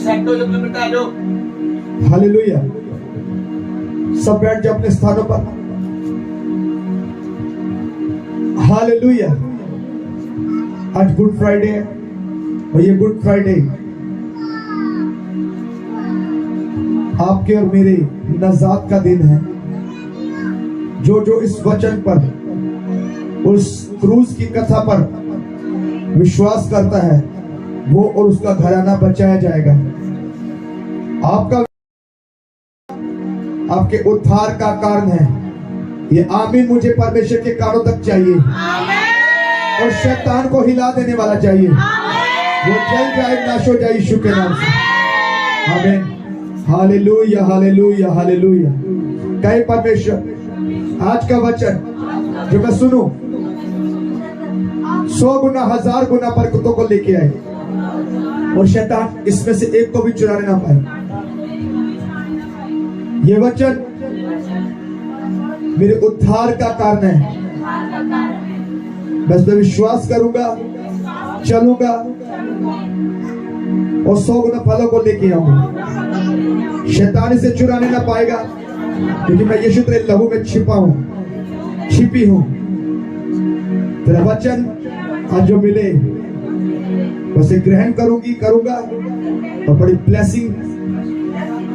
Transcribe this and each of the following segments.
Set हो जाओ, बेटा आ जाओ। हालेलुया। सब बैठ जाओ अपने स्थानों पर। हालेलुया। आज गुड फ्राइडे है और ये गुड फ्राइडे आपके और मेरे नजात का दिन है। जो जो इस वचन पर, उस क्रूज की कथा पर विश्वास करता है, वो और उसका घराना बचाया जाएगा। आपका आपके उद्धार का कारण है। ये आमीन मुझे परमेश्वर के कानों तक चाहिए और शैतान को हिला देने वाला चाहिए। वो जल जाए, नाश हो जाए यीशु के नाम से। आमीन। Hallelujah, hallelujah, hallelujah. कहे परमेश्वर, आज का वचन जो मैं सुनूं 100 गुना 1000 गुना बरकतों को लेके आए और शैतान इसमें से एक को भी चुराने ना पाए। ये वचन मेरे उद्धार का कारण है। बस मैं विश्वास करूंगा, चलूंगा और 100 गुना फलों को लेके आऊंगा। शैतान इसे चुराने ना पाएगा, क्योंकि मैं यीशु तेरे लहू में छिपा हूं, छिपी हूं। तेरा वचन आज जो मिले उसे ग्रहण करूंगा और बड़ी ब्लेसिंग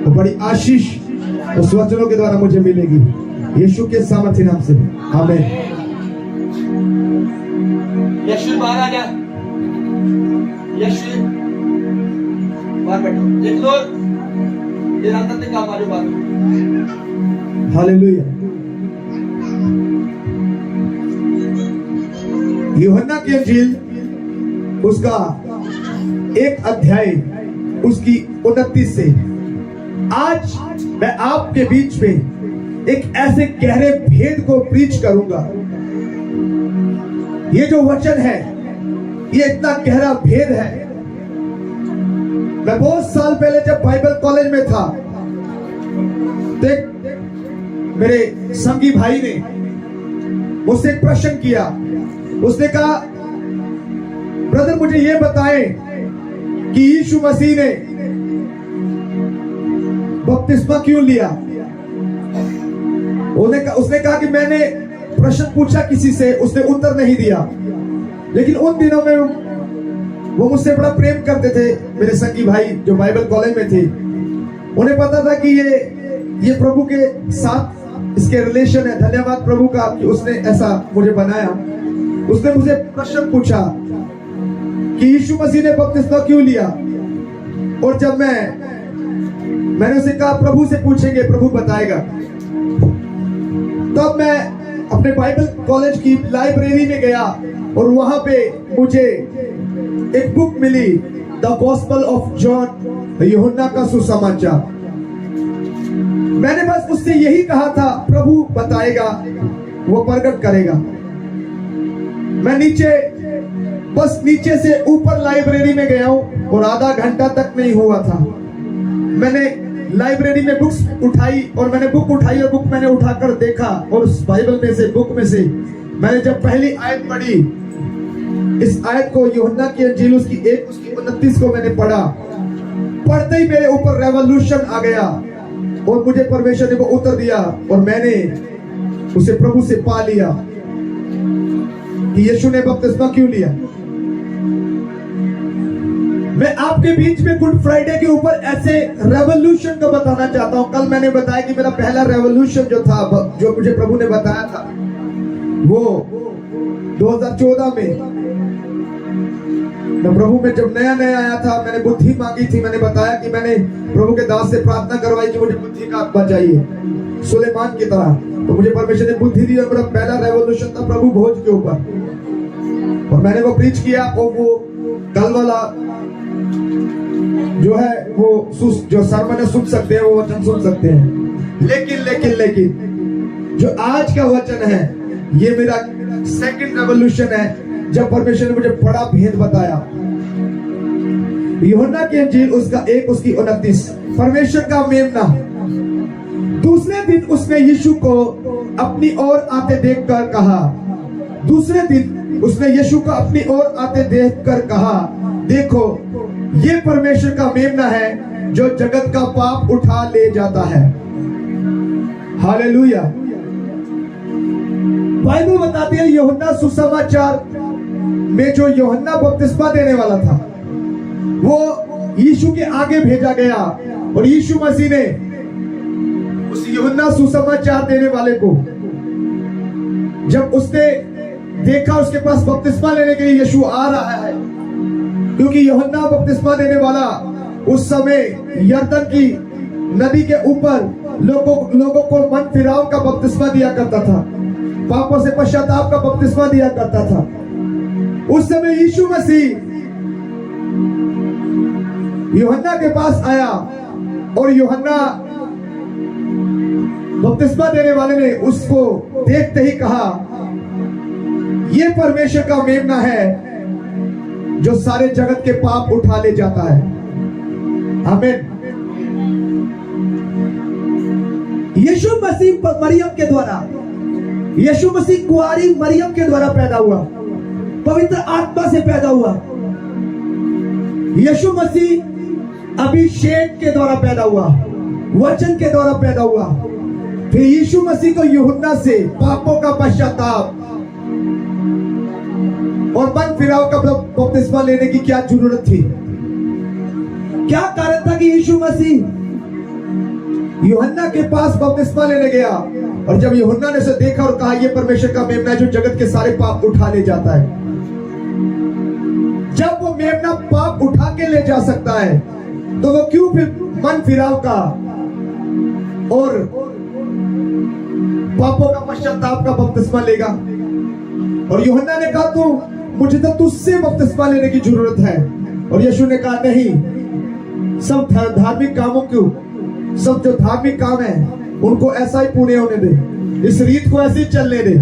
और बड़ी आशीष उस वचनों के द्वारा मुझे मिलेगी, यीशु के सामर्थ्य नाम से। आमीन। यीशु बाहर आ जा, यीशु बाहर बैठो, देख लो ये रात तक काम आ जाओ बाहर। हालेलुया। यूहन्ना की इंजील उसका 1 अध्याय उसकी 29 से आज मैं आपके बीच में एक ऐसे गहरे भेद को प्रीच करूंगा। ये जो वचन है ये इतना गहरा भेद है। मैं बहुत साल पहले जब बाइबल कॉलेज में था, देख मेरे संगी भाई ने मुझसे एक प्रश्न किया। उसने कहा, ब्रदर मुझे ये बताएं कि यीशु मसीह ने बपतिस्मा क्यों लिया। उसने कहा कि मैंने प्रश्न पूछा किसी से, उसने उत्तर नहीं दिया। लेकिन उन दिनों में वो मुझसे बड़ा प्रेम करते थे। मेरे संगी भाई जो बाइबल कॉलेज में थे, उन्हें पता था कि ये प्रभु के साथ इसके रिलेशन है। धन्यवाद प्रभु का कि उसने ऐसा मुझे बनाया। उसने मुझे प्रश्न पूछा कि यीशु मसीह ने बपतिस्मा क्यों लिया। और जब मैंने उसे कहा प्रभु से पूछेंगे, प्रभु बताएगा। तब मैं अपने बाइबल कॉलेज की लाइब्रेरी में गया और वहां पे मुझे एक बुक मिली, द गॉस्पेल ऑफ जॉन, यूहन्ना का सुसमाचार। मैंने बस उससे यही कहा था, प्रभु बताएगा, वो प्रकट करेगा। मैं नीचे से ऊपर लाइब्रेरी में गया हूं और आधा घंटा तक नहीं हुआ था। मैंने लाइब्रेरी में बुक्स उठाई और मैंने बुक मैंने उठाकर देखा और उस बाइबल में से, बुक में से मैंने जब पहली आयत पढ़ी, इस आयत को यूहन्ना की इंजील उसकी 1:29 को मैंने पढ़ा। पढ़ते ही मेरे ऊपर रेवोल्यूशन आ गया और मुझे परमेश्वर ने वो उत्तर दिया और मैंने उसे प्रभु से पा लिया कि यीशु ने बपतिस्मा क्यों लिया। मैं आपके बीच में गुड फ्राइडे के ऊपर ऐसे रेवोल्यूशन को बताना चाहता हूं। कल मैंने बताया कि मेरा पहला रेवोल्यूशन जो था, जो मुझे प्रभु ने बताया था, वो 2014 में मैं प्रभु में जब नया आया था, मैंने बुद्धि मांगी थी। मैंने बताया कि मैंने प्रभु के दास से प्रार्थना करवाई कि मुझे बुद्धि का आत्मा चाहिए, सुलेमान की तरह। तो मुझे परमेश्वर ने बुद्धि दी और मेरा पहला रेवोल्यूशन था प्रभु भोज के ऊपर। और मैंने वो प्रीच किया और वो कल वाला जो है वो जो सरमन सुन सकते हैं, वो वचन सुन सकते हैं। लेकिन जो आज का वचन है, ये मेरा सेकंड रेवोल्यूशन है जब परमेश्वर ने मुझे बड़ा भेद बताया। यूहन्ना की इंजील उसका 1 उसकी 29, परमेश्वर का मेमना। दूसरे दिन उसने यीशु को अपनी ओर आते देखकर कहा, दूसरे दिन उसने यीशु को अपनी ओर आते देखकर कहा, देखो ये परमेश्वर का मेमना है जो जगत का पाप उठा ले जाता है। हालेलुया। बाइबल बताती है यूहन्ना सुसमाचार में जो यूहन्ना बपतिस्मा देने वाला था वो यीशु के आगे भेजा गया और यीशु मसीह ने उस यूहन्ना सुसमाचार देने वाले को जब उसने देखा उसके पास बपतिस्मा लेने के लिए यीशु आ रहा है, क्योंकि यूहन्ना बपतिस्मा देने वाला उस समय यरदन की नदी के ऊपर लोगों को मन फिराव का बपतिस्मा दिया करता था, पापों से पश्चाताप का बपतिस्मा दिया करता था। उस समय यीशु मसीह यूहन्ना के पास आया और यूहन्ना बपतिस्मा देने वाले ने उसको देखते ही कहा, यह परमेश्वर का मेमना है जो सारे जगत के पाप उठा ले जाता है। आमीन। यीशु मसीह मरियम के द्वारा, यीशु मसीह कुंवारी मरियम के द्वारा पैदा हुआ, पवित्र आत्मा से पैदा हुआ। यीशु मसीह अभिषेक के द्वारा पैदा हुआ, वचन के द्वारा पैदा हुआ। फिर यीशु मसीह को यूहन्ना से पापों का पश्चाताप और मन फिराव का बपतिस्मा लेने की क्या जरूरत थी? क्या कारण था कि यीशु मसीह यूहन्ना के पास बपतिस्मा लेने गया और जब यूहन्ना ने उसे देखा और कहा, यह परमेश्वर का मेमना है जो जगत के सारे पाप उठा ले जाता है। जब वो मेमना पाप उठा के ले जा सकता है तो वो क्यों फिर मन फिराव का और पापों का पश्चाताप का बपतिस्मा लेगा? और यूहन्ना ने कहा, तू मुझे तो तुझसे बपतिस्मा लेने की जरूरत है। और यीशु ने कहा, नहीं, सब धार्मिक कामों को, सब जो धार्मिक काम है उनको ऐसा ही पूरे होने दे, इस रीत को ऐसे ही चलने दे।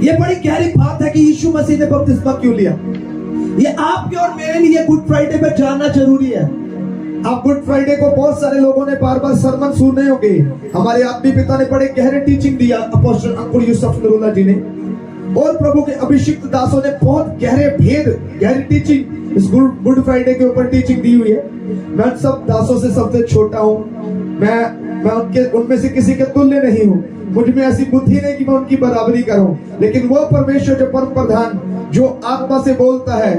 ये बड़ी गहरी बात है कि यीशु मसीह ने बपतिस्मा क्यों लिया। ये आपके और मेरे लिए गुड फ्राइडे पे जानना जरूरी है। आप गुड फ्राइडे को बहुत सारे लोगों ने बार बार सरमन सुने होंगे। हमारे आत्मीय पिता ने बड़े गहरे टीचिंग दिया, अपोस्टल अंकुर यूसुफ नूरुल्लाह जी ने, और प्रभु के अभिषिक्त दासों ने बहुत गहरे भेद, गहरी टीचिंग इस गुड फ्राइडे के ऊपर टीचिंग दी हुई है। मैं सब दासों से सबसे छोटा हूँ, मैं उनमें से किसी के तुल्य नहीं हूँ। मुझ में ऐसी बुद्धि नहीं कि मैं उनकी बराबरी करूं, लेकिन वो परमेश्वर जो परम प्रधान, जो आत्मा से बोलता है,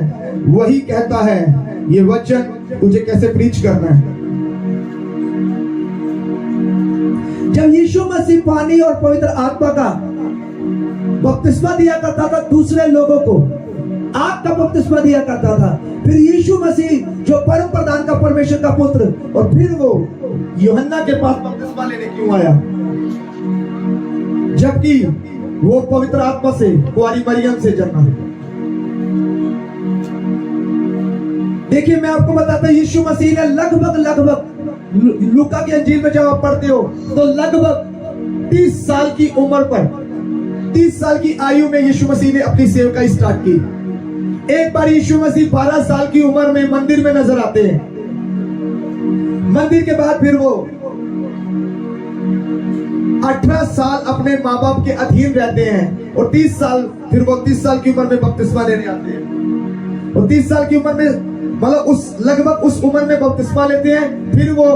वही कहता है ये वचन तुझे कैसे प्रीच करना है। जब यीशु मसीह पानी और पवित्र आत्मा का बपतिस्मा दिया करता था दूसरे लोगों को, आग का बपतिस्मा दिया करता था, फिर यीशु मसीह जो परम प्रधान का परमेश्वर का पुत्र, और फिर वो यूहन्ना के पास बपतिस्मा लेने क्यों आया, जबकि वो पवित्र आत्मा से, कुंवारी मरियम से जन्मा? देखिए, मैं आपको बताता हूं, यीशु मसीह ने लगभग लूका की अंजील में जब आप पढ़ते हो तो लगभग 30 साल की उम्र पर, 30 साल की आयु में यीशु मसीह ने अपनी सेवकाई स्टार्ट की। एक बार यीशु मसीह 12 साल की उम्र में मंदिर में नजर आते हैं। मंदिर के बाद फिर वो 18 साल अपने माँ बाप के अधीन रहते हैं और 30 साल फिर वो 30 साल की उम्र में बपतिस्मा लेने आते हैं। और 30 साल की उम्र में, मतलब लगभग उस उम्र में बपतिस्मा लेते हैं। फिर वो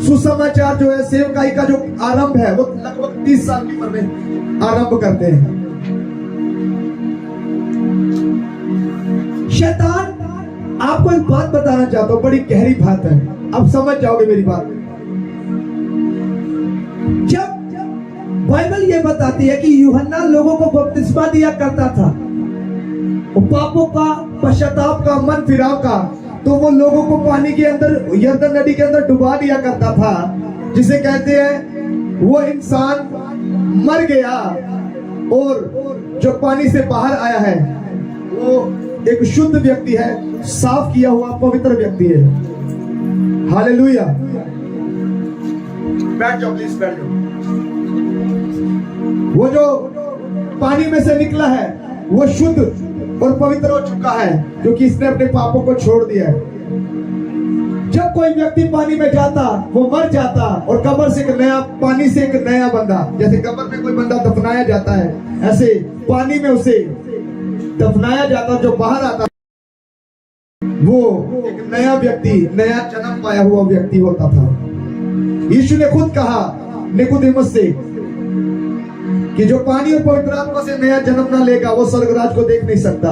सुसमाचार जो है, सेवकाई का जो आरंभ है, वो लगभग 30 साल की उम्र में आरंभ करते हैं। शैतान, आपको एक बात बताना चाहता हूं, बड़ी गहरी बात है, अब समझ जाओगे मेरी बात। जब बाइबल ये बताती है कि यूहन्ना लोगों को बपतिस्मा दिया करता था, पापों का पश्चाताप का, मन फिराव का, तो वो लोगों को पानी के अंदर, यरदन नदी के अंदर डुबा दिया करता था, जिसे कहते हैं वो इंसान मर गया और जो पानी से बाहर आया है वो एक शुद्ध व्यक्ति है, साफ किया हुआ पवित्र व्यक्ति है। हालेलुया। बैठ जाओ प्लीज, बैठ जाओ। वो जो पानी में से निकला है वो शुद्ध और पवित्र हो चुका है, क्योंकि इसने अपने पापों को छोड़ दिया है। जब कोई व्यक्ति पानी में जाता वो मर जाता और कब्र से पानी से एक नया बंदा, जैसे कब्र में कोई बंदा दफनाया जाता है, ऐसे पानी में उसे दफनाया जाता, जो बाहर आता, वो एक नया व्यक्ति, नया जन्म पाया हुआ व्यक्ति होता था। यीशु ने खुद कहा निकोदेमस से कि जो पानी और पवित्र आत्मा से नया जन्म ना लेगा वो स्वर्गराज को देख नहीं सकता,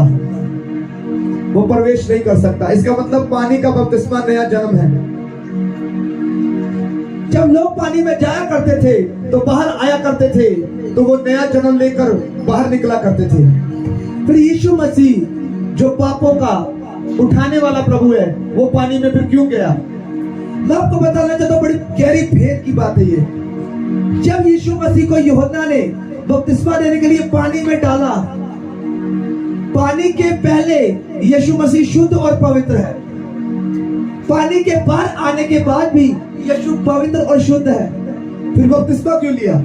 वो प्रवेश नहीं कर सकता। इसका मतलब पानी का बपतिस्मा नया जन्म है। जब लोग पानी में जाया करते थे तो बाहर आया करते थे, तो वो नया जन्म लेकर बाहर निकला करते थे। फिर यीशु मसीह जो पापों का उठाने वाला प्रभु है, वो पानी में फिर क्यों गया? मैं आपको बताना चाहता हूं, बड़ी गहरी भेद की बात है ये। जब यीशु मसीह को यूहन्ना ने बपतिस्मा देने के लिए पानी में डाला, पानी के पहले यीशु मसीह शुद्ध और पवित्र है, पानी के बाहर आने के बाद भी यीशु पवित्र और शुद्ध है। फिर बपतिस्मा क्यों लिया?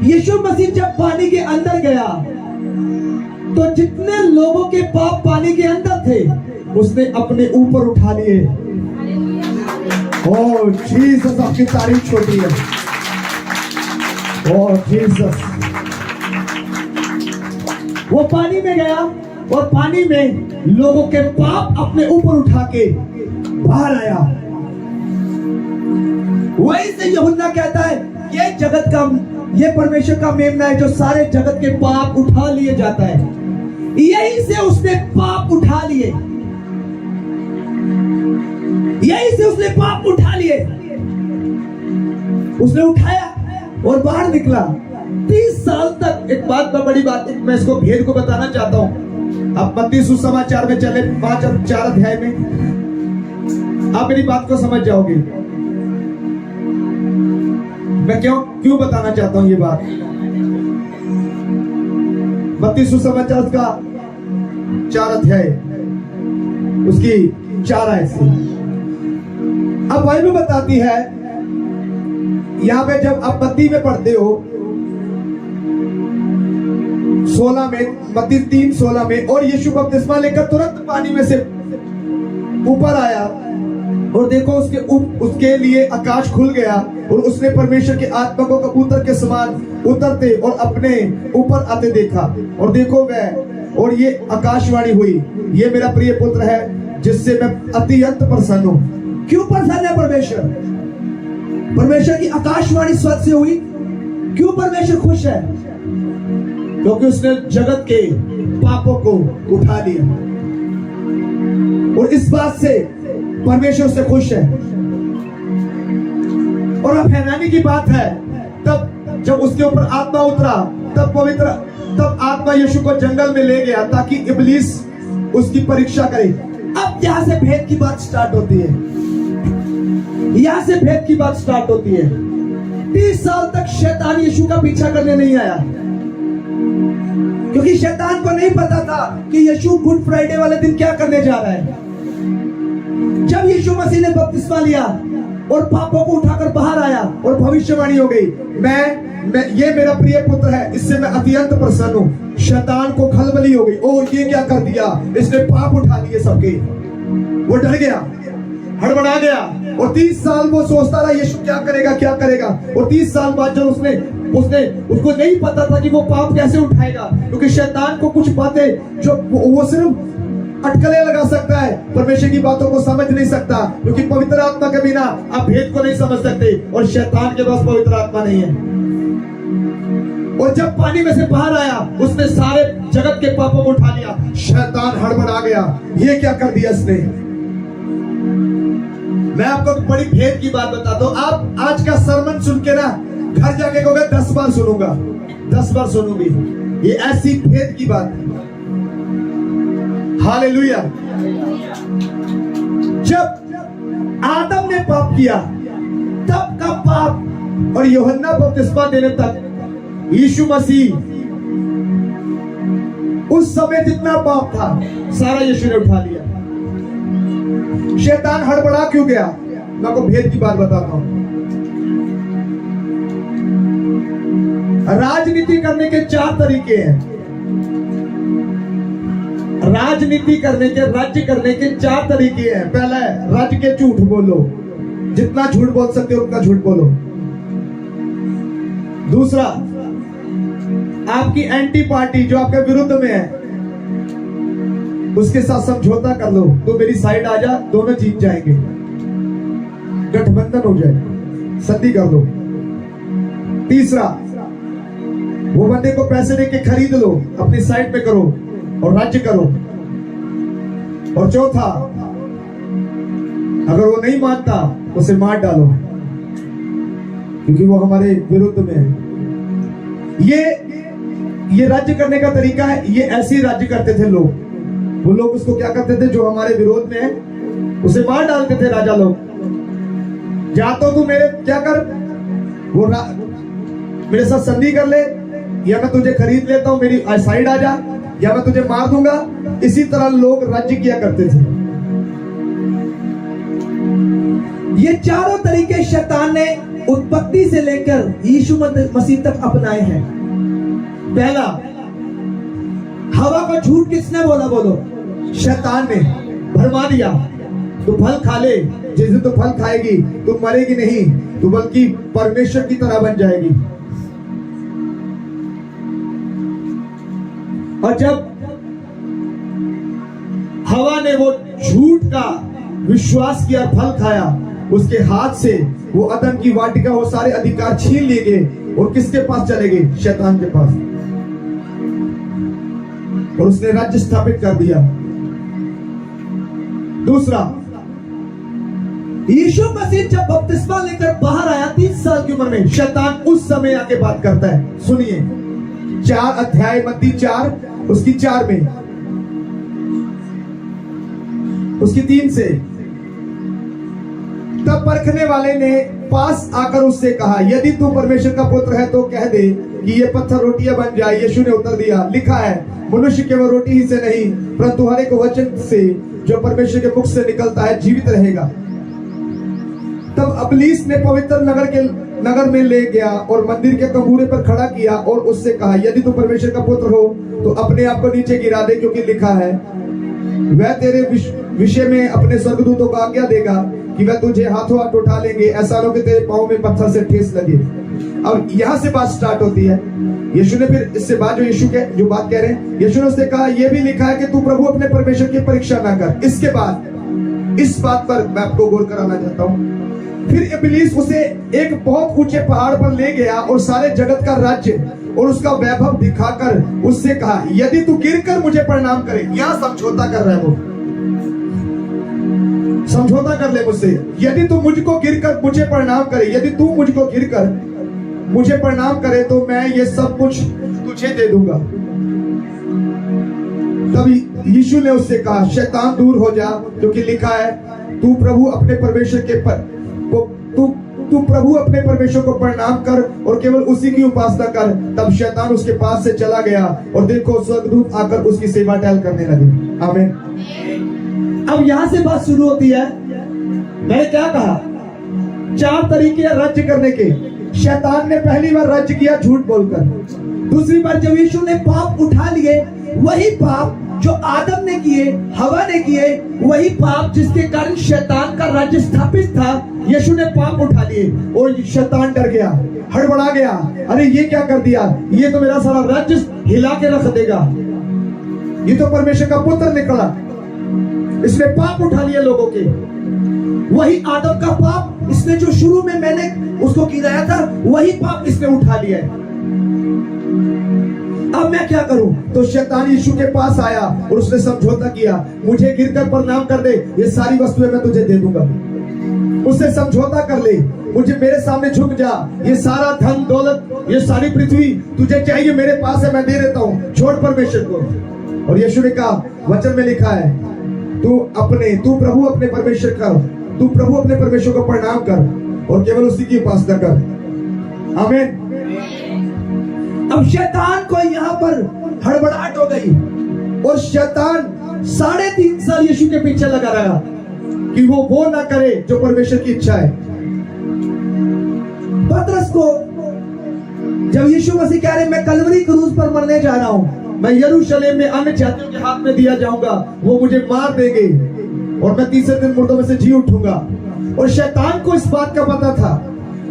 यीशु मसीह जब पानी के अंदर गया तो जितने लोगों के पाप पानी के अंदर थे उसने अपने ऊपर उठा लिए। ओह जीसस, आपकी तारीफ छोटी है। ओह जीसस, वो पानी में गया और पानी में लोगों के पाप अपने ऊपर उठा के बाहर आया। वही से यूहन्ना कहता है ये जगत का, ये परमेश्वर का मेमना है जो सारे जगत के पाप उठा लिए जाता है। यही से उसने पाप उठा लिए, यही से उसने पाप उठा लिए, उसने उठाया और बाहर निकला। 30 साल तक, एक बात बड़ी बात, मैं इसको भेद को बताना चाहता हूं। अब मत्ती सुसमाचार में चले 4 अध्याय में आप मेरी बात को समझ जाओगे। मैं क्यों बताना चाहता हूं ये बात। मत्ती सुसमाचार का 4 अध्याय उसकी 4 आयत से अब बाइबल बताती है, यहां पे जब आप मत्ती में पढ़ते हो 16 में, मत्ती 3:16 में, और यीशु बपतिस्मा लेकर तुरंत पानी में से ऊपर आया और देखो उसके लिए आकाश खुल गया और उसने परमेश्वर के आत्मा को कबूतर के समान उतरते और अपने ऊपर आते देखा। और देखो वह, और ये आकाशवाणी हुई, ये मेरा प्रिय पुत्र है जिससे मैं अत्यंत प्रसन्न हूं। क्यों प्रसन्न है परमेश्वर? परमेश्वर की आकाशवाणी स्वर्ग से हुई। क्यों परमेश्वर खुश है? क्योंकि उसने जगत के पापों को उठा लिया और इस बात से परमेश्वर से खुश है। और अब हैरानी की बात है, तब जब उसके ऊपर आत्मा उतरा तब आत्मा यीशु को जंगल में ले गया ताकि इब्लीस उसकी परीक्षा करे। अब यहां से भेद की बात स्टार्ट होती है, यहां से भेद की बात स्टार्ट होती है। 30 साल तक शैतान यीशु का पीछा करने नहीं आया क्योंकि शैतान को नहीं पता था कि यीशु गुड फ्राइडे वाले दिन क्या करने जा रहा है। जब यीशु मसीह ने बपतिस्मा लिया और पापों को उठाकर बाहर आया और भविष्यवाणी हो गई, मैं ये मेरा प्रिय पुत्र है, इससे मैं अत्यंत प्रसन्न हूं। शैतान को खलबली हो गई, ओ ये क्या कर दिया, इसने पाप उठा लिए सबके। वो डर गया, हड़बड़ा गया और 30 साल वो सोचता रहा यीशु क्या करेगा। और 30 साल बाद जब उसको नहीं पता था कि वो पाप कैसे उठाएगा, क्योंकि शैतान को कुछ बातें जो वो सिर्फ अटकलें लगा सकता है, परमेश्वर की बातों को समझ नहीं सकता, क्योंकि पवित्र आत्मा के बिना आप भेद को नहीं समझ सकते और शैतान के पास पवित्र आत्मा नहीं है। और जब पानी में से बाहर आया उसने सारे जगत के पापों को उठा लिया। शैतान हड़बड़ा गया, ये क्या कर दिया इसने। मैं आपको बड़ी भेद की बात बताता हूं। आप आज का सरमन सुन के ना घर जाके कहोगे 10 बार सुनूंगा, 10 बार सुनूंगी। ये ऐसी भेद की बात है। हालेलुया। जब आदम ने पाप किया तब का पाप और यूहन्ना बपतिस्मा देने तक यीशु मसीह उस समय जितना पाप था सारा यीशु ने उठा लिया। शैतान हड़बड़ा क्यों गया? मैं आपको भेद की बात बताता हूं। राजनीति करने के 4 तरीके हैं। राजनीति करने के, राज्य करने के 4 तरीके हैं। पहला है राज्य के झूठ बोलो, जितना झूठ बोल सकते हो उतना झूठ बोलो। दूसरा, आपकी एंटी पार्टी जो आपके विरुद्ध में है उसके साथ समझौता कर लो, तो मेरी साइड आ जा, दोनों जीत जाएंगे, गठबंधन हो जाए, संधि कर लो। तीसरा, वो बंदे को पैसे देके खरीद लो, अपनी साइड पे करो और राज्य करो। और चौथा, अगर वो नहीं मानता उसे मार डालो, क्योंकि वो हमारे विरुद्ध में है। ये राज्य करने का तरीका है। ये ऐसे ही राज्य करते थे लोग। वो लोग उसको क्या करते थे, जो हमारे विरोध में है उसे मार डालते थे राजा लोग। जा तो तू मेरे क्या कर, वो मेरे साथ संधि कर ले, या मैं तुझे खरीद लेता हूं, मेरी साइड आ जा, या मैं तुझे मार दूंगा। इसी तरह लोग राज्य किया करते थे। ये चारों तरीके शैतान ने उत्पत्ति से लेकर यीशु मसीह तक अपनाए हैं। पहला, हवा को झूठ किसने बोला? बोलो। शैतान ने भरमा दिया, तू फल खा ले, जैसे तू फल खाएगी तू मरेगी नहीं, तू बल्कि परमेश्वर की तरह बन जाएगी। और जब हवा ने वो झूठ का विश्वास किया, फल खाया, उसके हाथ से वो अदन की वाटिका, वो सारे अधिकार छीन लिए गए और किसके पास चले गए? शैतान के पास। और उसने राज्य स्थापित कर दिया। दूसरा, यीशु मसीह जब बपतिस्मा लेकर बाहर आया 30 साल की उम्र में, शैतान उस समय आके बात करता है। सुनिए 4 अध्याय मत्ती 4 उसकी 4 में, उसकी 3 से, तब परखने वाले ने पास आकर उससे कहा, यदि तू परमेश्वर का पुत्र है तो कह दे कि ये पत्थर रोटियां बन जाए। यीशु ने उत्तर दिया, लिखा है, मनुष्य केवल रोटी ही से नहीं परंतु हर एक वचन से जो परमेश्वर के मुख से निकलता है जीवित रहेगा। तब इब्लीस ने पवित्र नगर में ले गया और मंदिर के तंबूरे पर खड़ा किया और उससे कहा, यदि तू परमेश्वर का पुत्र हो तो अपने आप को नीचे गिरा दे, क्योंकि लिखा है, वह तेरे विषय में अपने स्वर्गदूतों को आज्ञा देगा कि वह तुझे हाथों हाथ उठा लेंगे, ऐसा हो कि तेरे पांव में पत्थर से ठेस लगे। अब यहां से बात स्टार्ट होती है। यीशु ने फिर इससे बात, जो बात कह रहे हैं, यीशु ने उससे कहा, यह भी लिखा है कि तू प्रभु अपने परमेश्वर की परीक्षा ना कर। इसके बाद इस बात पर मैं आपको गौर कराना चाहता हूं। फिर इब्लीस उसे एक बहुत ऊंचे पहाड़ पर ले गया और सारे जगत का राज्य और उसका वैभव दिखाकर उससे कहा, यदि तू गिरकर मुझे प्रणाम करे। यहां समझौता कर रहा है वो, समझौता कर ले मुझसे, यदि तू मुझको गिरकर मुझे प्रणाम करे, यदि तू मुझको गिरकर मुझे प्रणाम करे तो मैं ये सब कुछ तुझे दे दूंगा। तब यीशु ने उससे कहा, शैतान दूर हो जा, क्योंकि लिखा है, तू प्रभु अपने परमेश्वर को प्रणाम कर और केवल उसी की उपासना कर। तब शैतान उसके पास से चला गया और देखो स्वर्गदूत आकर उसकी सेवा टहल करने लगे। आमीन। अब यहां से बात शुरू होती है। मैंने क्या कहा? 4 तरीके राज्य करने के। शैतान ने पहली बार राज्य किया झूठ बोलकर। दूसरी बार जब यीशु ने पाप उठा लिए, वही पाप जो आदम ने किए, हवा ने किए, वही पाप जिसके कारण शैतान का राज्य स्थापित था, यीशु ने पाप उठा लिए और शैतान डर गया, हड़बड़ा गया, अरे ये क्या कर दिया, ये तो मेरा सारा राज्य हिला के रख देगा, ये तो परमेश्वर का पुत्र निकला, इसने पाप उठा लिए लोगों के। वही आदम का पाप, इसने जो शुरू में मैंने उसको गिराया था, वही पाप इसने उठा लिया है। अब मैं क्या करूं? तो शैतान यीशु के पास आया और उसने समझौता किया, मुझे गिरकर प्रणाम कर दे, ये सारी वस्तुएं मैं तुझे दे दूंगा। उससे समझौता कर ले, मुझे मेरे सामने झुक जा, ये सारा धन दौलत, ये सारी पृथ्वी तुझे चाहिए, मेरे पास है, मैं दे देता हूं, छोड़ परमेश्वर को। और यीशु ने कहा, वचन में लिखा है, तू प्रभु अपने परमेश्वर कर, तू प्रभु अपने परमेश्वर को प्रणाम कर और केवल उसी की उपासना कर। आमीन। अब शैतान को यहाँ पर हड़बड़ाहट हो गई और शैतान 3.5 साल यीशु के पीछे लगा रहा कि वो ना करे जो परमेश्वर की इच्छा है। पतरस को जब यीशु मसीह कह रहे, मैं कलवरी क्रूस पर मरने जा रहा हूं, मैं यरूशलेम में अन्य जातियों के हाथ में दिया जाऊंगा, वो मुझे मार देंगे और मैं तीसरे दिन मुर्दों में से जी उठूंगा। और शैतान को इस बात का पता था।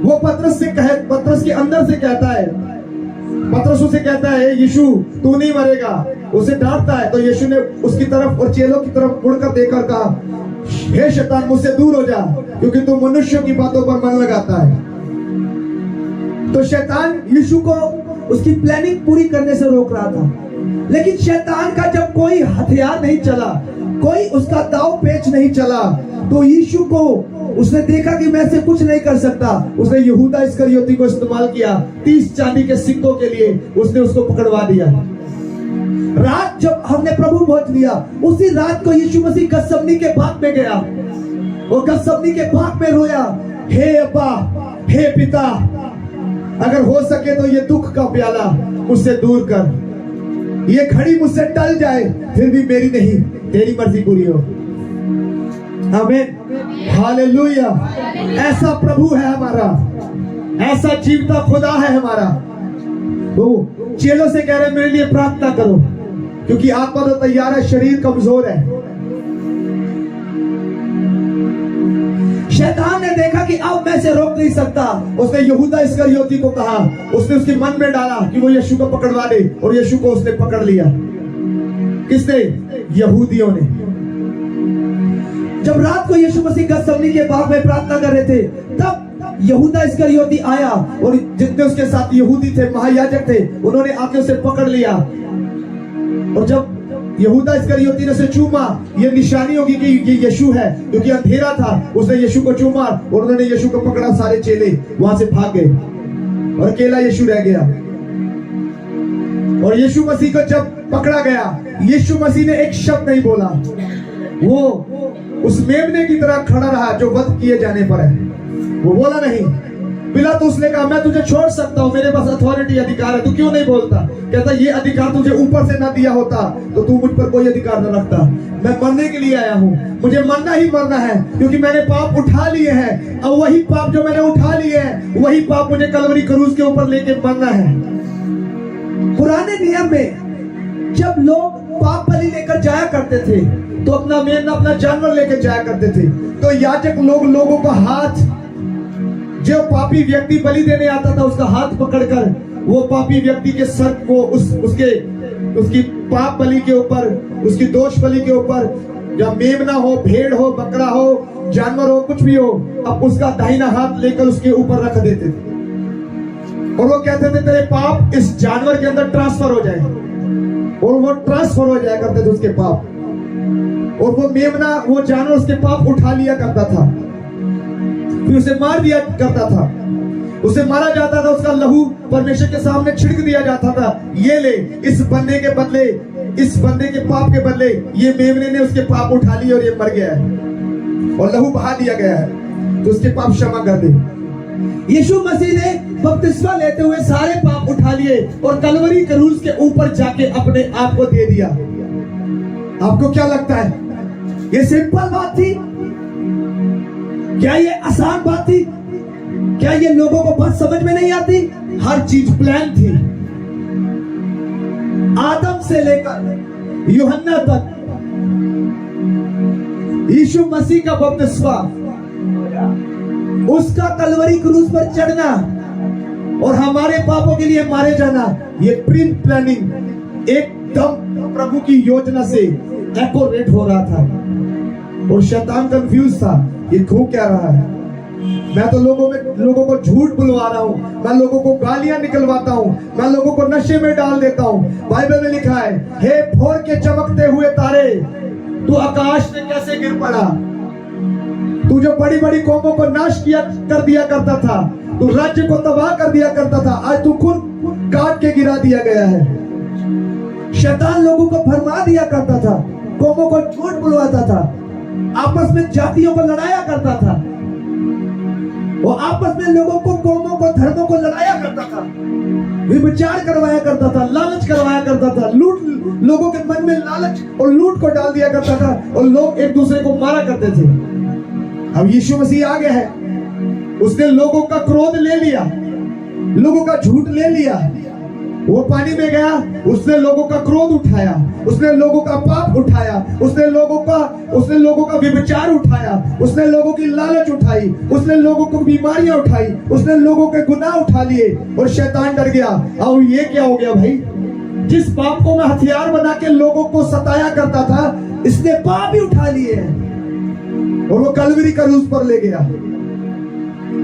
वो पतरस के अंदर से कहता है, पतरस उसे कहता है, यीशु तू नहीं मरेगा, उसे डांटता है, तो यीशु ने उसकी तरफ और चेलों की तरफ मुड़कर देखकर कहा, हे शैतान मुझसे दूर हो जा, क्योंकि तू मनुष्यों की बातों पर मन लगाता है। तो शैतान यीशु को उसकी प्लानिंग पूरी करने से रोक रहा था। लेकिन शैतान का जब कोई हथियार नहीं चला, कोई उसका दाव पेच नहीं चला, तो यीशु को उसने देखा कि मैं से कुछ नहीं कर सकता। उसने यहूदा इस्करियोती को इस्तेमाल किया 30 चांदी के सिक्कों के लिए, उसने उसको पकड़वा दिया। रात जब हमने प्रभु भोज लिया, उसी रात को यीशु मसीह गत्समनी के बाग में गया और गत्समनी के बाग में रोया, हे अब्बा, हे पिता, अगर हो सके तो ये दुख का प्याला मुझसे दूर कर, ये घड़ी मुझसे टल जाए, फिर भी मेरी नहीं तेरी मर्जी पूरी हो। आमीन, हालेलुया। ऐसा प्रभु है हमारा, ऐसा जीवता खुदा है हमारा। वो चेलों से कह रहे मेरे लिए प्रार्थना करो, क्योंकि आत्मा तो तैयार है, शरीर कमजोर है। शैतान ने देखा कि अब मैं से रोक नहीं सकता, उसने यहूदा इस्करियोती को कहा, उसने उसके मन में डाला कि वो यीशु को पकड़वा दे, और यीशु को उसने पकड़ लिया। किसने? यहूदियों ने। जब रात को यीशु मसीह गत्समनी के बाग में प्रार्थना कर रहे थे, तब यहूदा इस्करियोती आया, और जितने उसके साथ यहूदी थे, महायाजक थे, उन्होंने आके उसे पकड़ लिया। और जब यहूदा इस्करियोती ने उसे चूमा, ये निशानी होगी कि ये यीशु है, क्योंकि अंधेरा था। उसने यीशु को चूमा और उन्होंने यीशु को पकड़ा। सारे चेले वहां से भाग गए और अकेला यीशु रह गया। और यीशु मसीह को जब पकड़ा गया, यीशु मसीह ने एक शब्द नहीं बोला। वो उस मेमने की तरह खड़ा रहा जो वध किए जाने पर है। वो बोला नहीं। पिलातुस ने कहा, मैं तुझे छोड़ सकता हूं, मेरे पास अथॉरिटी, अधिकार है, तू क्यों नहीं बोलता? कहता, ये अधिकार तुझे ऊपर से ना दिया होता तो तू मुझ पर कोई अधिकार न रखता। मैं मरने के लिए आया हूं, मुझे मरना ही मरना है, क्योंकि मैंने पाप उठा लिए हैं। अब वही पाप जो मैंने उठा लिए हैं, वही पाप मुझे कलवरी क्रूस के ऊपर लेके मरना है। पुराने नियम में जब लोग पाप बलि लेकर जाया करते थे, तो अपना मेमना, अपना जानवर लेकर जाया करते थे, तो याजक लोगों का हाथ, जो पापी व्यक्ति बलि देने आता था, उसका हाथ पकड़कर वो पापी व्यक्ति के सर को उसकी पाप बलि के ऊपर, उसकी दोष बलि के ऊपर, या मेमना हो, भेड़ हो, बकरा हो, जानवर हो, कुछ भी हो, अब उसका दाहिना हाथ लेकर उसके ऊपर रख देते थे। और वो कहते थे तेरे पाप इस जानवर के अंदर ट्रांसफर हो जाए, और वो ट्रांसफर हो जाया करते थे उसके पाप। और वो मेमना, वो जानवर उसके पाप उठा लिया करता था, फिर उसे मार दिया करता था। उसे मारा जाता था, उसका लहू परमेश्वर के सामने छिड़क दिया जाता था। ये ले, इस बंदे के बदले, इस बंदे के पाप के बदले ये मेमने ने उसके पाप उठा लिए और ये मर गया है, और लहू बहा दिया गया है, तो उसके पाप क्षमा कर दे। यीशु मसीह ने बपतिस्मा लेते हुए सारे पाप उठा लिए और कलवरी क्रूस के ऊपर जाके अपने आप को दे दिया। आपको क्या लगता है, ये सिंपल बात थी? क्या ये आसान बात थी? क्या ये लोगों को बात समझ में नहीं आती? हर चीज प्लान थी। आदम से लेकर यूहन्ना तक यीशु मसीह का बपतिस्मा, उसका कलवरी क्रूस पर चढ़ना और हमारे पापों के लिए मारे जाना, ये प्री प्लानिंग एकदम प्रभु की योजना से एक्यूरेट हो रहा था। और शैतान कंफ्यूज था, ये हो क्या रहा है? मैं तो लोगों को झूठ बुलवा रहा हूँ, मैं लोगों को गालियां निकलवाता हूँ, मैं लोगों को नशे में डाल देता हूँ। बाइबल में लिखा है, हे भोर के चमकते हुए तारे, तू आकाश में कैसे गिर पड़ा? तू जो बड़ी बड़ी कौमों को नाश कर दिया करता था, तू राज्य को तबाह कर दिया करता था, आज तू खुद काट के गिरा दिया गया है। शैतान लोगों को भरमा दिया करता था, कौमों को झूठ बुलवाता था, आपस में जातियों को लड़ाया करता था, वो आपस में लोगों को, कौमों को, धर्मों को लड़ाया करता था, विचार करवाया करता था, लालच करवाया करता था, लूट, लोगों के मन में लालच और लूट को डाल दिया करता था, और लोग एक दूसरे को मारा करते थे। अब यीशु मसीह आ गया है, उसने लोगों का क्रोध ले लिया, लोगों का झूठ ले लिया, वो पानी में गया, उसने लोगों का क्रोध उठाया, उसने लोगों का पाप उठाया, उसने लोगों का विचार उठाया, उसने लोगों की लालच उठाई, उसने लोगों को बीमारियां उठाई, उसने लोगों के गुनाह उठा लिए, और शैतान डर गया। अब ये क्या हो गया भाई? जिस पाप को मैं हथियार बना के लोगों को सताया करता था, इसने पाप ही उठा लिए हैं और वो कलवरी क्रूस पर ले गया।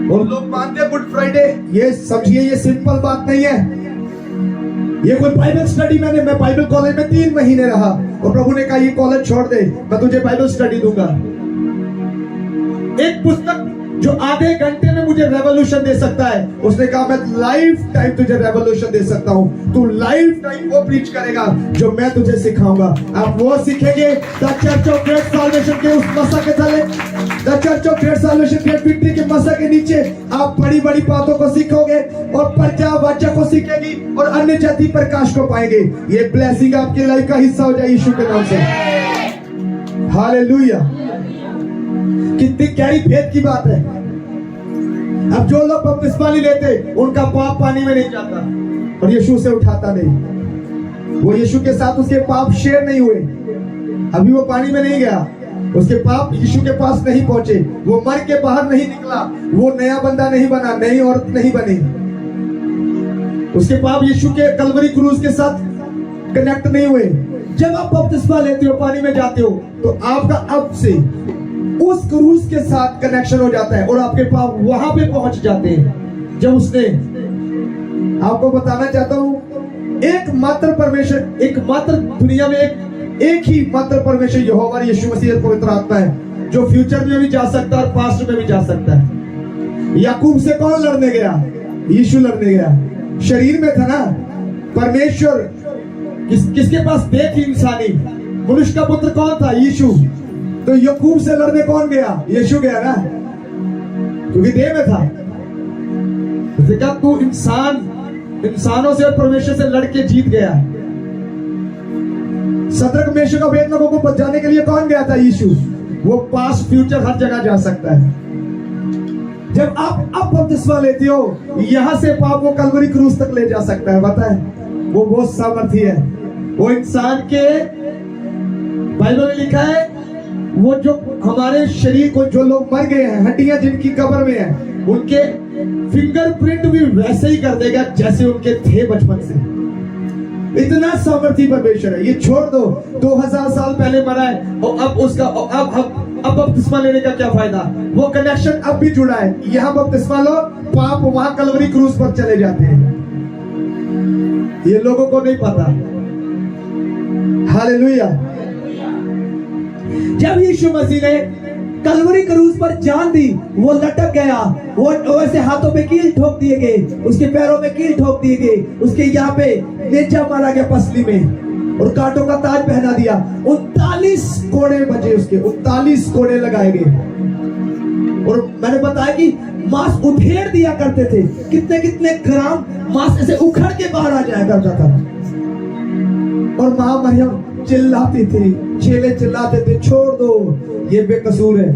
और लोग मानते हैं गुड फ्राइडे, ये समझिए ये सिंपल बात नहीं है। ये कोई बाइबल स्टडी मैं बाइबल कॉलेज में 3 महीने रहा और प्रभु ने कहा ये कॉलेज छोड़ दे, मैं तुझे बाइबल स्टडी दूंगा। एक पुस्तक जो आधे घंटे में मुझे रेवोल्यूशन दे सकता है, उसने कहा मैं लाइफ टाइम तुझे रेवोल्यूशन दे सकता हूं, तू लाइफ टाइम वो प्रीच करेगा जो मैं तुझे सिखाऊंगा। आप वो सीखेंगे the church of great salvation के उस मसा के तले, the church of great salvation great victory के मसा के नीचे आप बड़ी बड़ी बातों को सीखोगे और प्रजा वाचा को सीखेगी और अन्य जाति प्रकाश को पाएंगे। ये ब्लेसिंग आपकी लाइफ का हिस्सा हो जाए यीशु के नाम से। हालेलुया। कितनी गहरी भेद की बात है। अब जो लोग बपतिस्मा नहीं लेते उनका पाप पानी में नहीं जाता और यीशु से उठाता नहीं। वो यीशु के साथ उसके पाप शेयर नहीं हुए, अभी वो पानी में नहीं गया, उसके पाप यीशु के पास नहीं पहुंचे, वो मर के बाहर नहीं निकला, वो नया बंदा नहीं बना, नई औरत नहीं बनी। उसके पाप यीशु के कलवरी क्रूज के साथ कनेक्ट नहीं हुए। जब आप बपतिस्मा लेते हो, पानी में जाते हो, तो आपका अब से उस क्रूज के साथ कनेक्शन हो जाता है और आपके पाप वहां पे पहुंच जाते हैं। जब उसने, आपको बताना चाहता हूं, एकमात्र परमेश्वर, एकमात्र दुनिया में एक ही मात्र परमेश्वर यहोवा यीशु मसीह पवित्र आत्मा है जो फ्यूचर में भी जा सकता है और पास्ट में भी जा सकता है। याकूब से कौन लड़ने गया? यीशु लड़ने गया। शरीर में था ना परमेश्वर, किसके पास देह थी इंसानी? मनुष्य का पुत्र कौन था? यीशु। तो याकूब से लड़ने कौन गया? यीशु गया ना, क्योंकि देह में था। उसने कहा तू इंसानों से और परमेश्वर से लड़के जीत गया। सदरक मेशक अबेदनगो को बचाने के लिए कौन गया था? यीशु। वो पास्ट फ्यूचर हर जगह जा सकता है। जब आप अब बपतिस्मा लेते हो, यहां से पाप वो कलवरी क्रूस तक ले जा सकता है। पता है वो बहुत सामर्थी है। वो इंसान के, बाइबल में लिखा है, वो जो हमारे शरीर को, जो लोग मर गए हैं, हड्डियां जिनकी कब्र में है, उनके फिंगरप्रिंट भी वैसे ही कर देगा जैसे उनके थे बचपन से। इतना सामर्थी परमेश्वर है। ये छोड़ दो 2000 साल पहले मरा है और अब उसका अब बपतिस्मा लेने का क्या फायदा? वो कनेक्शन अब भी जुड़ा है। यहाँ बपतिस्मा लो, पाप वहां कलवरी क्रूस पर चले जाते हैं। ये लोगों को नहीं पता। हालेलुया। जब यीशु मसीह ने कलवरी क्रूस पर जान दी, वो लटक गया, वो ऐसे हाथों पे कील ठोक दिए गए, उसके पैरों में कील ठोक दिए गए, उसके यहाँ पे नेजा मारा गया पसली में और कांटों का ताज पहना दिया। 39 कोड़े बजे, उसके 39 कोड़े लगाए गए। और मैंने बताया कि मांस उधेड़ दिया करते थे, कितने कितने ग्राम मांस ऐसे उखड़ के बाहर आ जाया करता था। और मां मरियम चिल्लाती थी, चेले चिल्लाते थे, छोड़ दो, ये बेकसूर है,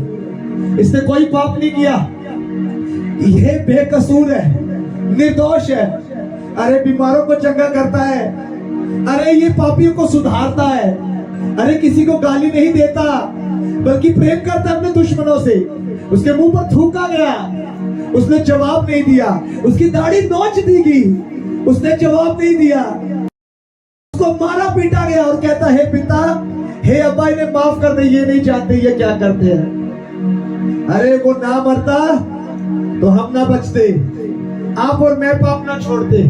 इसने कोई पाप नहीं किया, ये बेकसूर है, निर्दोष है। अरे बीमारों को चंगा करता है, अरे ये पापियों को सुधारता है, अरे किसी को गाली नहीं देता बल्कि प्रेम करता है अपने दुश्मनों से। उसके मुंह पर थूका गया, उसने जवाब नहीं दिया। उसकी दाढ़ी नोच दी गई, उसने जवाब नहीं दिया। उसको मारा पीटा गया और कहता है पिता, हे अब्बा इन्हें माफ कर दे, ये नहीं जानते ये क्या करते हैं। अरे वो ना मरता तो हम ना बचते, आप और मैं पाप ना छोड़ते।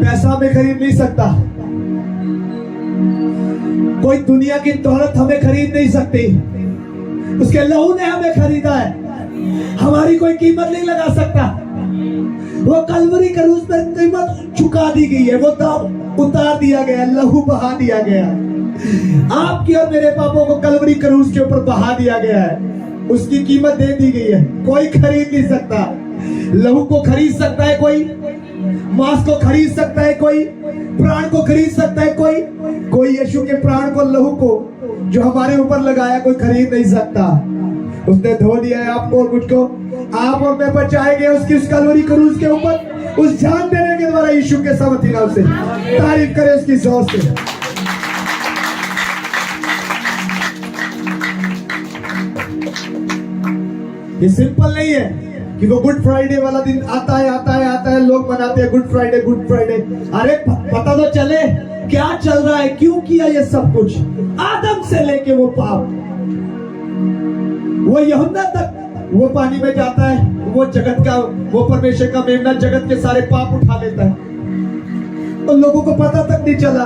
पैसा हमें खरीद नहीं सकता, कोई दुनिया की दौलत हमें खरीद नहीं सकती। उसके लहू ने हमें खरीदा है, हमारी कोई कीमत नहीं लगा सकता। वो कलवरी क्रूस पर कीमत चुका दी गई है, वो दाम उतार दिया गया, लहू बहा दिया गया। आपकी और मेरे पापों को कलवरी क्रूस के ऊपर बहा दिया गया है, उसकी कीमत दे दी गई है। कोई खरीद नहीं सकता। लहू को खरीद सकता है कोई, मांस को खरीद सकता है कोई, प्राण को खरीद सकता है कोई यीशु के प्राण को, लहू को जो हमारे ऊपर लगाया, कोई खरीद नहीं सकता। उसने धो दिया है आपको और मुझको। आप और मैं बचाए गए उसकी उस कलवरी क्रूज के ऊपर, उस जान देने के द्वारा यीशु के सामर्थी नाम से। तारीफ करें उसकी जोर से। ये सिंपल नहीं है कि वो गुड फ्राइडे वाला दिन आता है, लोग मनाते हैं गुड फ्राइडे गुड फ्राइडे। अरे पता तो चले क्या चल रहा है, क्यों किया ये सब कुछ। आदम से लेके वो पाप, वो यूहन्ना तक वो पानी में जाता है, वो जगत का, वो परमेश्वर का मेमना जगत के सारे पाप उठा लेता है। तो लोगों को पता तक नहीं चला।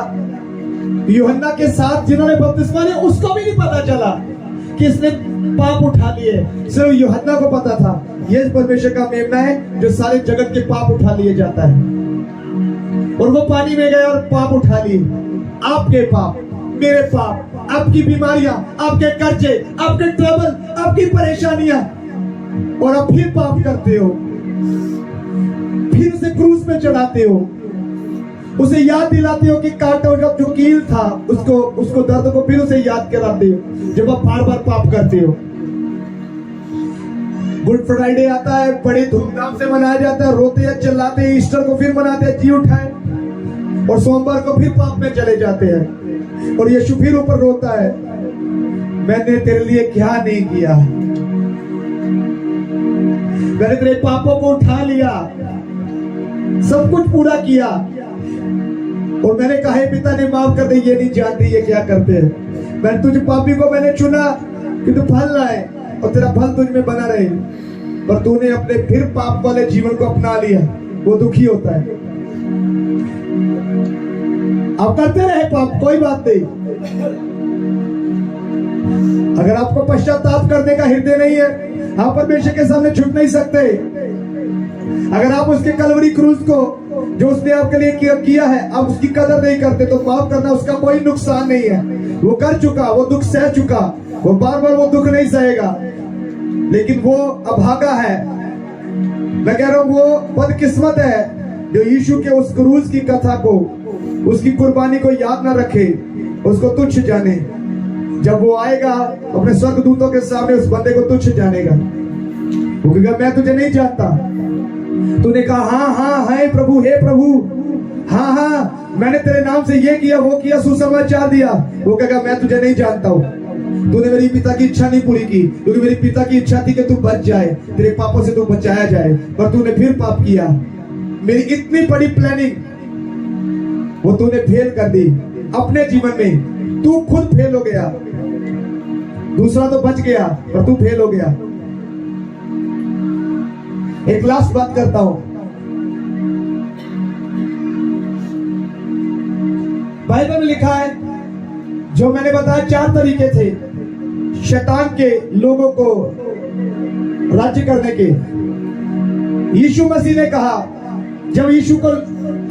यूहन्ना के साथ जिन्होंने बपतिस्मा लिया उसको भी नहीं पता चला कि इसने पाप उठा लिए। सिर्फ यूहन्ना को पता था ये परमेश्वर का मेमना है जो सारे जगत के पाप उठा लिए जाता है। और वो पानी में गया और पाप उठा लिए, आपके पाप, मेरे पाप, आपकी बीमारियां, आपके कर्जे, आपके ट्रबल, आपकी परेशानियां। और आप फिर पाप करते हो, फिर उसे क्रूज पे चढ़ाते हो, उसे याद दिलाते हो कि कांटा जो कील था उसको दर्द को फिर उसे याद कराते हो जब आप बार बार पाप करते हो। गुड फ्राइडे आता है, बड़े धूमधाम से मनाया जाता है, रोते हैं, चिल्लाते हैं, ईस्टर को फिर मनाते हैं, जी उठाए, और सोमवार को फिर पाप में चले जाते हैं। और यीशु फिर ऊपर रोता है, मैंने तेरे लिए क्या नहीं किया, मैंने तेरे पापों को उठा लिया, सब कुछ पूरा किया। और मैंने कहा है पिता ने माफ कर दे, ये नहीं जानते ये क्या करते हैं। मैंने तुझे पापी को मैंने चुना कि तू फल लाए और तेरा फल तुझ में बना रहे, पर तूने अपने फिर पाप वाले जीवन को अपना लिया। वो दुखी होता है। आप करते रहे पाप, कोई बात नहीं। अगर आपको पश्चाताप करने का हृदय नहीं है, आप परमेश्वर के सामने झुक नहीं सकते। अगर आप उसके कलवरी क्रूज को जो उसने आपके लिए किया है, आप उसकी कदर नहीं करते, तो माफ करना उसका कोई नुकसान नहीं है। वो कर चुका, वो दुख सह चुका, वो बार बार वो दुख नहीं सहेगा। लेकिन वो अभागा है, मैं कह रहा हूं वो बदकिस्मत है जो यीशु के उस क्रूज की कथा को, उसकी कुर्बानी को याद ना रखे, उसको तुच्छ जाने। जब वो आएगा अपने स्वर्गदूतों के सामने उस बंदे को तुच्छ जानेगा। वो कहेगा मैं तुझे नहीं जानता। तूने कहा हाँ हाँ है प्रभु, हे प्रभु, हाँ हाँ मैंने तेरे नाम से ये किया वो किया, सुसमाचार दिया। वो कहेगा मैं तुझे नहीं जानता हूँ, तूने मेरी पिता की इच्छा नहीं पूरी की, क्योंकि मेरी पिता की इच्छा थी कि तू बच जाए, तेरे पापों से तू बचाया जाए, पर तूने फिर पाप किया। मेरी इतनी बड़ी प्लानिंग वो तूने फेल कर दी अपने जीवन में। तू खुद फेल हो गया, दूसरा तो बच गया पर तू फेल हो गया। एक लास्ट बात करता हूं। बाइबल में लिखा है, जो मैंने बताया 4 तरीके थे शैतान के लोगों को राज्य करने के। यीशु मसीह ने कहा, जब यीशु को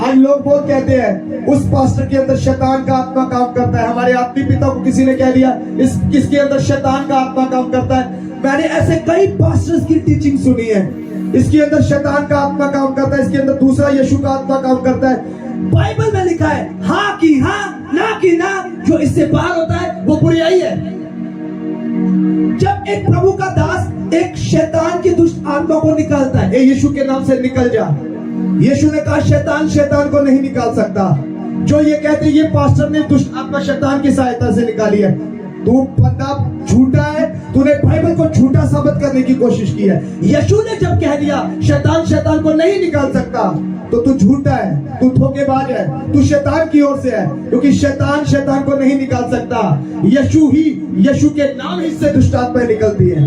आज लोग बहुत कहते हैं उस पास्टर के अंदर शैतान का आत्मा काम करता है, हमारे आत्मिक पिता को किसी ने कह दिया किसके अंदर शैतान का आत्मा काम करता है। मैंने ऐसे कई पास्टर्स की टीचिंग सुनी है, इसके अंदर शैतान का आत्मा काम करता है, इसके अंदर दूसरा यीशु का आत्मा काम करता है। बाइबल में लिखा है हाँ की हाँ, ना की ना, जो इससे पार होता है वो बुराई है। जब एक प्रभु का दास एक शैतान की दुष्ट आत्मा को निकालता है, ए यीशु के नाम से निकल जा। यीशु ने कहा शैतान को नहीं निकाल सकता। जो ये कहते ये पास्टर ने दुष्ट आत्मा शैतान की सहायता से निकाली है, तू बंदा झूठा है, तूने बाइबल को झूठा साबित करने की कोशिश की है। यीशु ने जब कह दिया शैतान को नहीं निकाल सकता, तो तू झूठा है, तू धोखेबाज है, तू शैतान की ओर से है, क्योंकि शैतान को नहीं निकाल सकता। यीशु के नाम ही से दुष्ट आत्माएं निकलती है।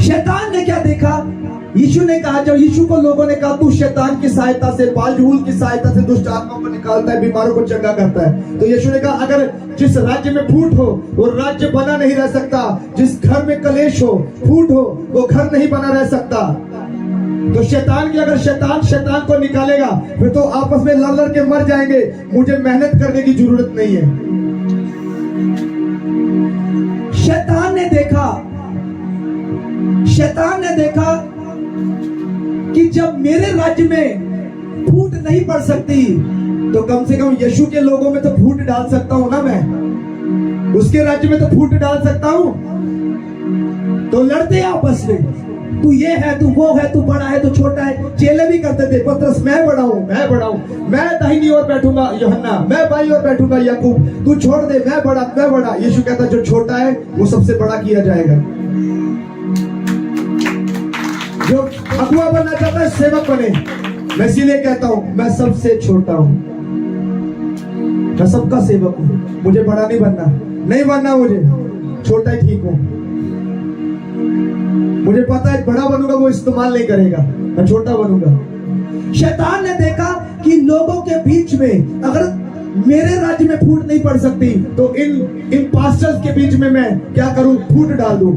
शैतान ने क्या देखा? यीशु ने कहा, जब यीशु को लोगों ने कहा तू शैतान की सहायता से, बालजूल की सहायता से दुष्ट आत्माओं को निकालता है, बीमारों को चंगा करता है, तो यीशु ने कहा अगर जिस राज्य में फूट हो वो राज्य बना नहीं रह सकता, जिस घर में कलेश हो, फूट हो, वो घर नहीं बना रह सकता। तो शैतान की अगर शैतान को निकालेगा फिर तो आपस में लड़ के मर जाएंगे, मुझे मेहनत करने की जरूरत नहीं है। शैतान ने देखा कि जब मेरे राज्य में फूट नहीं पड़ सकती, तो कम से कम यीशु के लोगों में तो फूट डाल सकता हूं ना मैं। उसके राज्य में तो फूट डाल सकता हूं। तो लड़ते आपस में, तू ये है, तू वो है, तू बड़ा है, तू छोटा है। चेले भी करते थे, पतरस मैं बड़ा हूं, मैं बड़ा हूं, मैं दाहिनी ओर बैठूंगा यूहन्ना, मैं बाईं ओर बैठूंगा याकूब, तू छोड़ दे, मैं बड़ा, मैं बड़ा। यीशु कहता जो छोटा है वो सबसे बड़ा किया जाएगा। जो अगुआ बनना चाहता है सेवक बने। मैं इसीलिए कहता हूं मैं सबसे छोटा हूं, मैं सबका सेवक हूं। मुझे बड़ा नहीं बनना, नहीं बनना, मुझे छोटा ही ठीक हूं। मुझे पता है बड़ा बनूंगा वो इस्तेमाल नहीं करेगा, मैं छोटा बनूंगा। शैतान ने देखा कि लोगों के बीच में अगर मेरे राज्य में फूट नहीं पड़ सकती तो इन पास्टर्स के बीच में मैं क्या करूं, फूट डाल दूं,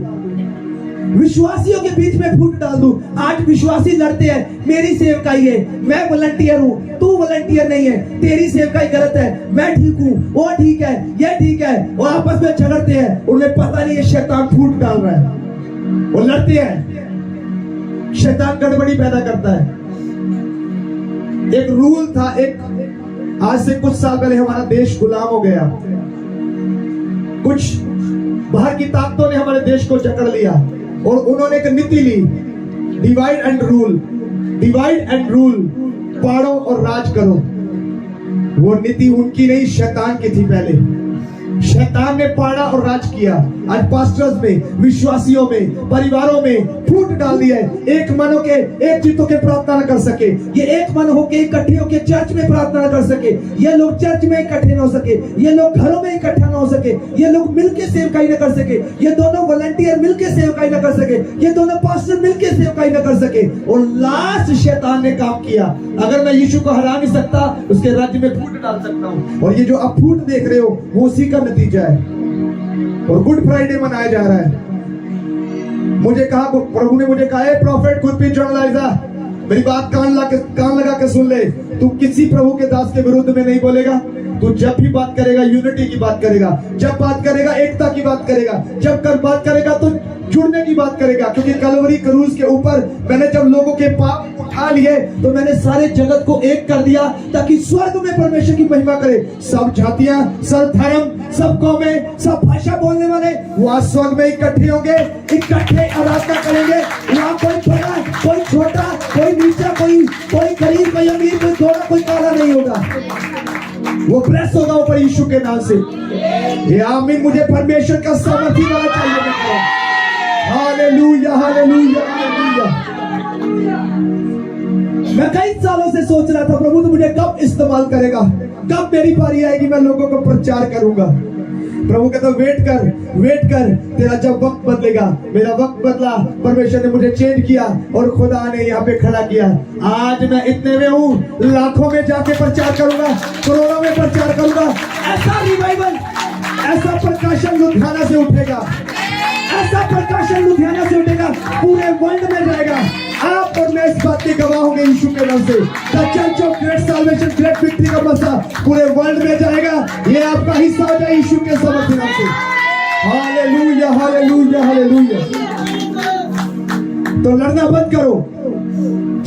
विश्वासियों के बीच में फूट डाल दूं। आज विश्वासी लड़ते हैं, मेरी सेवकाई है, मैं वॉलंटियर हूं, तू वॉलंटियर नहीं है, तेरी सेवकाई गलत है, मैं ठीक हूं, वो ठीक है, ये ठीक है, वो आपस में झगड़ते हैं। उन्हें पता नहीं है शैतान फूट डाल रहा है, वो लड़ते हैं, शैतान गड़बड़ी पैदा करता है। एक रूल था, एक आज से कुछ साल पहले हमारा देश गुलाम हो गया, कुछ बाहर की ताकतों ने हमारे देश को जकड़ लिया और उन्होंने एक नीति ली, divide and rule, divide and rule, पाड़ो और राज करो। वो नीति उनकी नहीं, शैतान की थी। पहले शैतान ने पाड़ा और राज किया। आज पास्टर्स में, विश्वासियों में, परिवारों में फूट डाल दिया है। एक मन होके, एक चित्त होके प्रार्थना न कर सके, ये एक मन होके इकट्ठे होके चर्च में प्रार्थना न कर सके, ये लोग चर्च में इकट्ठे न हो सके, ये लोग घरों में इकट्ठा न हो सके, ये लोग मिलके सेवकाई न कर सके, ये दोनों वॉलंटियर मिलके सेवकाई न कर सके, ये दोनों पास्टर मिलके सेवकाई न कर सके। और लास्ट शैतान ने काम किया, अगर मैं यीशु को हरा नहीं सकता, उसके राज्य में फूट डाल सकता हूं। और ये जो आप फूट देख रहे हो वो उसी का नतीजा है। और गुड फ्राइडे मनाया जा रहा है। मुझे कहा, प्रभु ने मुझे कहा, प्रॉफिट खुद भी जर्नलाइजा, मेरी बात कान लगा के सुन ले। तू किसी प्रभु के दास के विरुद्ध में नहीं बोलेगा। तू जब भी बात करेगा यूनिटी की बात करेगा, जब बात करेगा एकता की बात करेगा, जब कर बात करेगा तो जुड़ने की बात करेगा। क्योंकि कलवरी क्रूज के ऊपर मैंने जब लोगों के पाप उठा लिए तो मैंने सारे जगत को एक कर दिया ताकि स्वर्ग में परमेश्वर की महिमा करे। सब जातियां, सब धर्म, सब कौमें, सब भाषा बोलने वाले वहां स्वर्ग में इकट्ठे होंगे, इकट्ठे आराधना करेंगे। वहां कोई बड़ा, कोई छोटा, कोई नीचा, कोई गरीब, कोई अमीर, कोई थोड़ा, कोई काला नहीं होगा। वो प्रेस होगा ऊपर यीशु के नाम से। ये आमीन। मुझे परमेश्वर का सामर्थ्य वाला चाहिए। Hallelujah, hallelujah, hallelujah. मैं कई सालों से सोच रहा था, प्रभु तो मुझे कब इस्तेमाल करेगा, कब मेरी बारी आएगी, मैं लोगों को प्रचार करूंगा। प्रभु कहता वेट कर, तेरा जब वक्त बदलेगा। मेरा वक्त बदला, परमेश्वर ने मुझे चेंज किया और खुदा ने यहाँ पे खड़ा किया। आज मैं इतने में हूँ, लाखों में जाके प्रचार करूंगा, करोड़ों में प्रचार करूंगा। ऐसा रिवाइवल, ऐसा प्रकाशन लुधियाना से उठेगा, ऐसा प्रकाशन लुधियाना से उठेगा, पूरे वर्ल्ड में जाएगा। आप और मैं इस बात के गवाह होंगे यीशु के नाम से। The church of great salvation, great victory का मसा पूरे वर्ल्ड में जाएगा। ये आपका हिस्सा हो जाए यीशु के सामर्थ्य नाम से। Hallelujah, hallelujah, hallelujah. तो लड़ना बंद करो,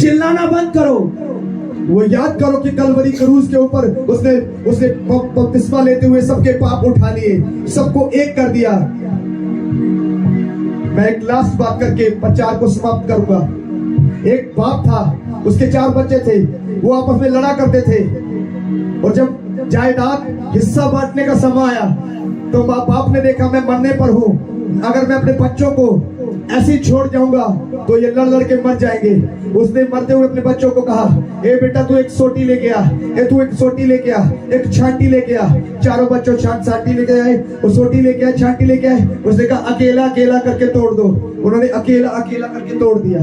चिल्लाना बंद करो। वो याद करो कि कलवरी क्रूज के ऊपर उसने बपतिस्मा लेते हुए सबके पाप उठा लिए, सबको एक कर दिया। मैं एक लास्ट बात करके प्रचार को समाप्त करूंगा। एक बाप था, उसके 4 बच्चे थे, वो आपस में लड़ा करते थे। और जब जायदाद हिस्सा बांटने का समय आया तो बाप ने देखा मैं मरने पर हूं, अगर मैं अपने बच्चों को ऐसे ही छोड़ जाऊंगा तो ये लड़ के मर जाएंगे। उसने मरते हुए अपने बच्चों को कहा, ए बेटा तू एक सोटी लेके आ, तू एक सोटी लेके आ, एक छांटी लेके आ। चारों बच्चों छांटी लेके आए, वो सोटी लेके आए, छांटी लेके आए। उसने कहा अकेला अकेला करके तोड़ दो। उन्होंने अकेला अकेला करके तोड़ दिया,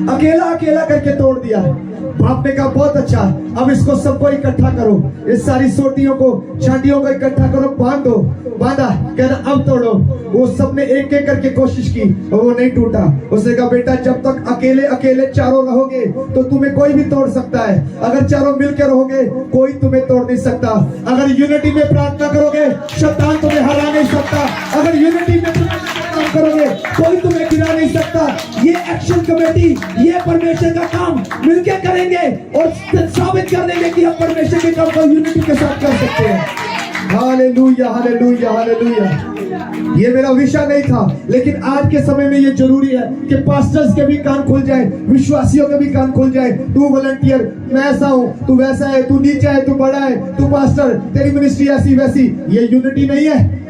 अकेला अकेला करके तोड़ दिया। बाप ने कहा बहुत अच्छा, अब इसको सबको इकट्ठा करो, इस सारी सोटियों को, छांटियों को इकट्ठा करो, बांधो। बांधा, कहना अब तोड़ो। वो सबने एक एक करके कोशिश की और वो नहीं टूटा। उसने कहा बेटा जब तक अकेले अकेले चारों रहोगे तो तुम्हें कोई भी तोड़ सकता है, अगर चारों मिलकर रहोगे कोई तुम्हें तोड़ नहीं सकता। अगर यूनिटी में प्रार्थना करोगे शैतान तुम्हें हरा नहीं सकता। अगर यूनिटी में काम करोगे कोई तुम्हें गिरा नहीं सकता। ये एक्शन कमेटी, ये परमेश्वर का काम मिलकर करेंगे और साबित कर देंगे कि हम परमेश्वर के काम को यूनिटी के साथ कर सकते हैं। Hallelujah, hallelujah, hallelujah. ये मेरा विषय नहीं था, लेकिन आज के समय में ये जरूरी है कि पास्टर्स के भी कान खुल जाए, विश्वासियों के भी कान खुल जाए। तू वॉलंटियर, मैं ऐसा हूं, तू वैसा है, तू नीचा है, तू बड़ा है, तू पास्टर, तेरी मिनिस्ट्री ऐसी वैसी, ये यूनिटी नहीं है।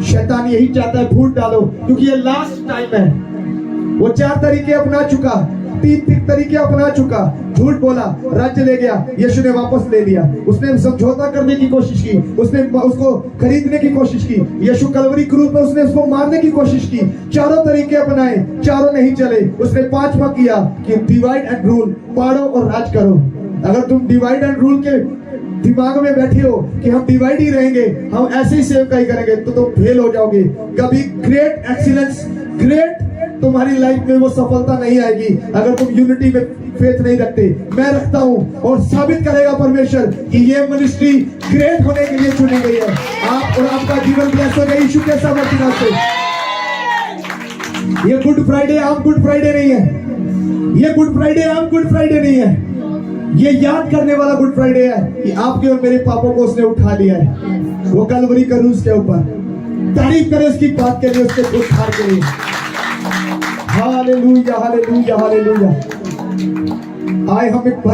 शैतान यही चाहता है फूट डालो, क्योंकि ये लास्ट टाइम है। वो 4 तरीके अपना चुका, 3 तरीके अपना चुका। झूठ बोला, राज्य ले गया, यीशु ने वापस ले लिया। उसने समझौता करने की कोशिश की, उसने उसको खरीदने की कोशिश की। यीशु कलवरी क्रूस पर उसने उसको मारने की कोशिश की। 4 तरीके अपनाए, 4 नहीं चले। उसने 5वां किया कि डिवाइड एंड रूल, पाड़ो और राज करो। अगर तुम डिवाइड एंड रूल के दिमाग में बैठे हो कि हम डिवाइड ही रहेंगे, हम ऐसे ही सेवकाई करेंगे, तो तुम फेल हो जाओगे। कभी ग्रेट एक्सीलेंस, ग्रेट तुम्हारी लाइफ में वो सफलता नहीं आएगी अगर तुम यूनिटी में फेथ नहीं रखते। मैं रखता हूं और साबित करेगा परमेश्वर कि ये मिनिस्ट्री ग्रेट होने के लिए चुनी गई है। आप और आपका जीवन ब्लेस होगा यीशु के सामर्थ्य नाम से। ये good Friday I'm good Friday नहीं है, ये good Friday I'm good Friday नहीं है। ये याद करने वाला गुड फ्राइडे है कि आपके और मेरे पापों को उसने उठा लिया है, वो कलवरी क्रूस के ऊपर। तारीफ करें उसकी बात के लिए, उसके उद्धार के लिए। Hallelujah, hallelujah, hallelujah. आए हम एक